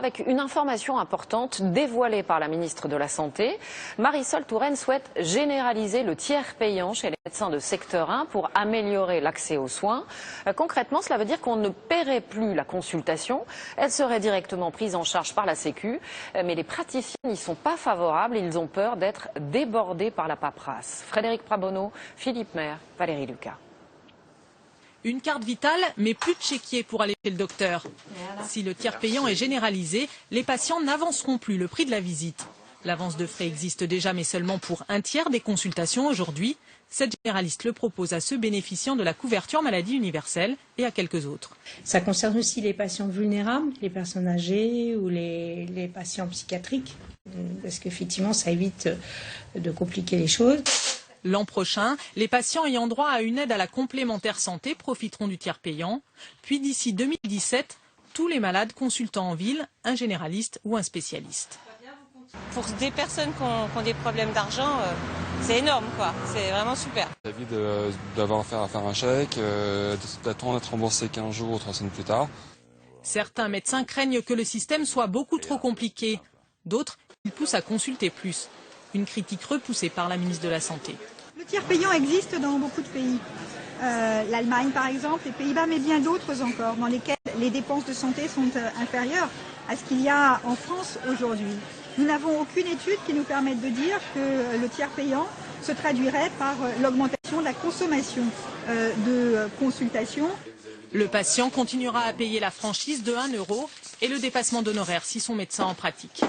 avec une information importante dévoilée par la ministre de la Santé. Marisol Touraine souhaite généraliser le tiers payant chez les médecins de secteur 1 pour améliorer l'accès aux soins. Concrètement, cela veut dire qu'on ne paierait plus la consultation. Elle serait directement prise en charge par la Sécu. Mais les praticiens n'y sont pas favorables. Ils ont peur d'être débordés par la paperasse. Frédéric Prabonneau, Philippe Maire, Valérie Lucas. Une carte vitale, mais plus de chéquier pour aller chez le docteur. Si le tiers payant est généralisé, les patients n'avanceront plus le prix de la visite. L'avance de frais existe déjà, mais seulement pour un tiers des consultations aujourd'hui. Cette généraliste le propose à ceux bénéficiant de la couverture maladie universelle et à quelques autres. Ça concerne aussi les patients vulnérables, les personnes âgées ou les patients psychiatriques, parce qu'effectivement, ça évite de compliquer les choses. L'an prochain, les patients ayant droit à une aide à la complémentaire santé profiteront du tiers payant. Puis d'ici 2017, tous les malades consultant en ville un généraliste ou un spécialiste. Pour des personnes qui ont des problèmes d'argent, c'est énorme, quoi. C'est vraiment super. J'évite d'avoir à faire un chèque, d'attendre d'être remboursé 15 jours ou 3 semaines plus tard. Certains médecins craignent que le système soit beaucoup trop compliqué. D'autres, ils poussent à consulter plus. Une critique repoussée par la ministre de la Santé. Le tiers payant existe dans beaucoup de pays. L'Allemagne par exemple, les Pays-Bas, mais bien d'autres encore, dans lesquels les dépenses de santé sont inférieures à ce qu'il y a en France aujourd'hui. Nous n'avons aucune étude qui nous permette de dire que le tiers payant se traduirait par l'augmentation de la consommation de consultations. Le patient continuera à payer la franchise de 1 € et le dépassement d'honoraires si son médecin en pratique.